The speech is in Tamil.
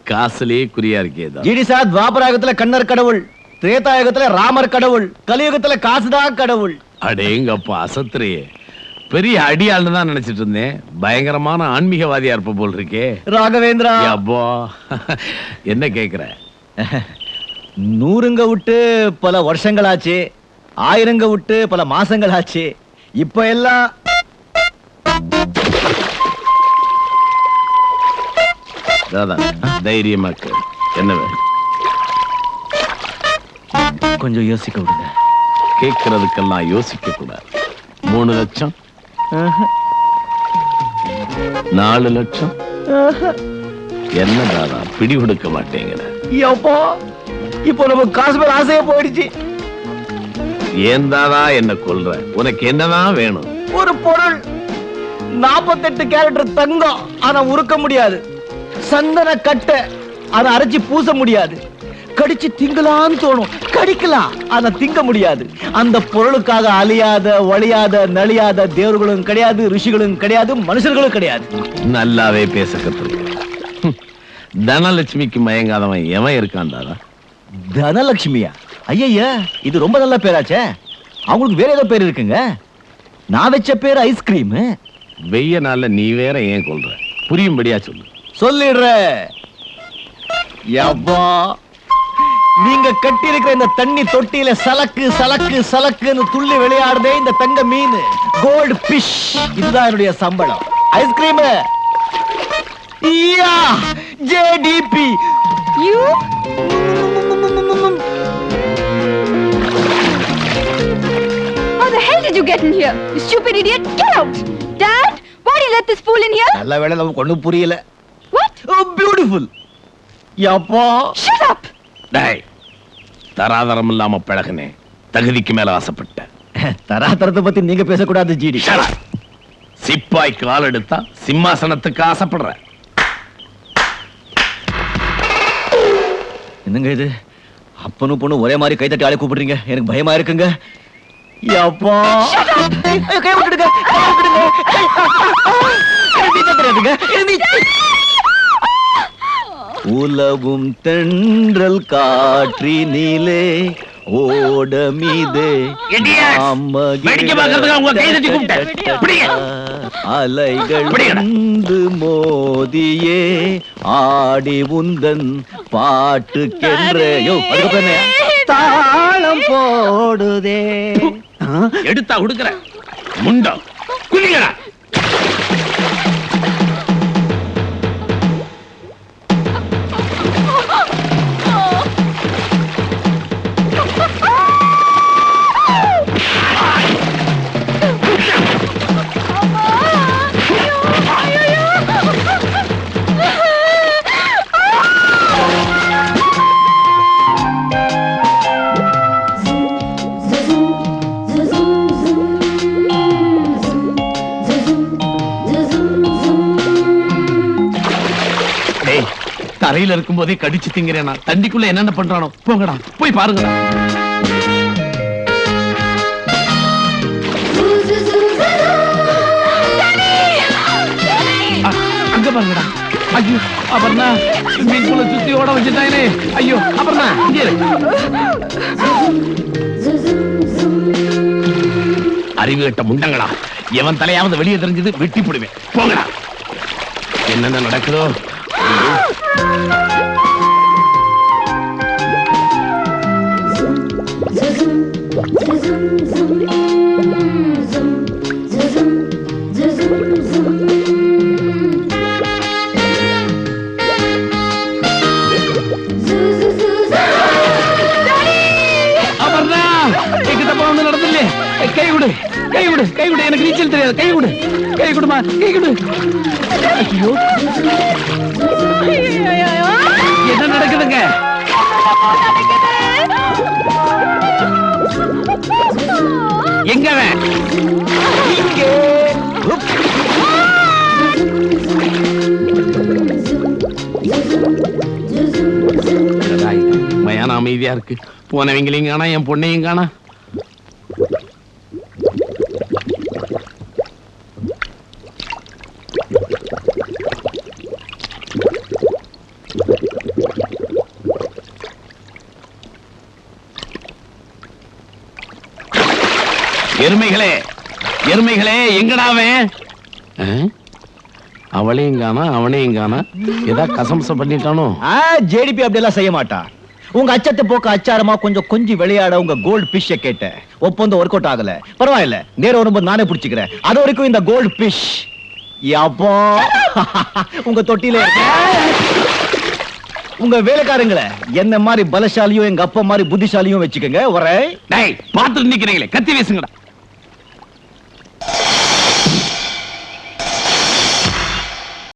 காசுலயே குறியா இருக்கேதா? ஜிடி சார் துவாபராயுகத்துல கண்ணர் கடவுள், திரேதாயுகத்துல ராமர் கடவுள், கலியுகத்துல காசுதான் கடவுள். அடேங்கப்பா அசத்துறையே, பெரிய அடியாள்னு தான் நினைச்சிட்டு இருந்தேன். பயங்கரமான ஆன்மீகவாதியா இருப்ப போல் இருக்கே. ராகவேந்திரா அப்பா என்ன கேக்குற? 100ங்க விட்டு பல வருஷங்களாச்சு, 1000ங்க விட்டு பல மாசங்களாச்சு. இப்ப எல்லாம் தைரியமாக்கு. என்ன வேணும்? கொஞ்சம் யோசிக்க விடுங்க. கேட்கறதுக்கெல்லாம் யோசிக்க கூடாது. 3 லட்சம், 4 லட்சம். என்ன தாதா பிடி கொடுக்க மாட்டேங்கிற? இப்போ நம்ம காசு மேல ஆசையா போயிடுச்சு. ஏன் தாதா என்ன கொல்ற? உனக்கு என்னதான் வேணும்? ஒரு பொருள் 48 கேரட் தங்கம், ஆனா உருக்க முடியாது. சந்தன கட்டை, ஆனா அரைச்சி பூச முடியாது. கடிச்சு திங்கலான்னு தோணும், கடிக்கலாம், ஆனா திங்க முடியாது. அந்த பொருளுக்காக அழியாத ஒழியாத நலியாத தேவர்களும் கிடையாது, ரிஷிகளும் கிடையாது, மனுஷர்களும் கிடையாது. நல்லாவே பேச கத்துருக்க. தனலட்சுமிக்கு மயங்காதவன் எவன் இருக்கான்டாதா? தனலட்சுமியா? ஐயா, இது ரொம்ப நல்ல பேராச்சே. அவங்களுக்கு வேற ஏதோ பேர் இருக்குங்க. நான் வச்ச பேர் ஐஸ்கிரீம். வெய்ய நாள்ல நீ வேற ஏன் கொல்ற? புரியும்படியா சொல்லு. சொல்லிடுற. நீங்க கட்டி இருக்கிற இந்த தண்ணி தொட்டியில சலக்கு சலக்கு சலக்குன்னு துள்ளி விளையாடுதே இந்த தங்க மீன், கோல்டு பிஷ். இதுதான் என்னுடைய சம்பளம். Ice cream JDP. You? How the hell did you get in here? You stupid idiot! Get out! Dad, why did you let this fool in here? நல்ல வேளை நமக்கு ஒண்ணும் புரியல. What? Oh, beautiful. Yapa. Shut up! டேய், தராதரம் இல்லாம பழகுனே, தகுதிக்கு மேல ஆசைப்பட்ட. தராதரத்தை பத்தி நீங்க பேசக்கூடாது ஜிடி. சிப்பாய் கால் எடுத்தா சிம்மாசனத்துக்கு ஆசைப்படுற. என்னங்க இது? அப்பனும் பொண்ணு ஒரே மாதிரி கை தட்டி ஆளை கூப்பிடுறீங்க, எனக்கு பயமா இருக்குங்க. யப்பா. கை விட்டுடுங்க, கை விட்டுடுங்க. உலவும் தென்றல் காற்றினிலே ஓடமிதே அலைகள் வந்து மோதியே ஆடி உந்தன் பாட்டுக்கென்றோ தாளம் போடுதே. எடுத்தா கொடுக்கற முண்டம் குளிங்கடா. தரையில இருக்கும் போதே கடிச்சு திங்கிறேனா? தண்டிக்குள்ள என்னென்ன பண்றானோ? போங்கடா, போய் பாருங்கடா. அங்க பாருங்கடா. ஐயோ அபர்ணா, மீன்குள்ள சுத்தி ஓட வச்சுட்டானே. ஐயோ அபர்ணா, அறிவு கட்ட முண்டங்களா, எவன் தலையாவது வெளியே தெரிஞ்சது வெட்டி போடுவேன். போங்கடா. என்னென்ன நடக்குதோ. நடந்தில்லே. கை விடு, கை விடு, கை விடு. எனக்கு நீச்சல் தெரியாது. கை விடு, கை விடுமா, கை விடு. ஐயோ என்ன நடக்குதுங்க? எங்க இங்கே மயான அமைதியா இருக்கு. போனவங்களையும் காணா, என் பொண்ணையும் காணா. எருமைகளே எருமைகளே எங்கடாவன்? அவளையும் காணா அவனையும் காணா. ஏதா கசம்சம் பண்ணிட்டானோ? ஜேடிபி அப்படி எல்லாம் செய்ய மாட்டா. உங்க அச்சத்தை போக்க அச்சாரமா கொஞ்சம் விளையாட உங்க கோல்ட் பிஷ் கேட்ட ஒப்பந்தம் ஒர்க் அவுட் ஆகல. பரவாயில்ல, நேரம் வரும்போது நானே புடிச்சுக்கிறேன். அது வரைக்கும் இந்த கோல்ட் பிஷ் அப்போ உங்க தொட்டில உங்க வேலைக்காரங்களை என்ன மாதிரி பலசாலியும் எங்க அப்பா மாதிரி புத்திசாலியும் வச்சுக்கோங்க. வரேன். டேய் பாத்துட்டு நிக்கிறீங்களே, கத்தி வீசுங்கடா.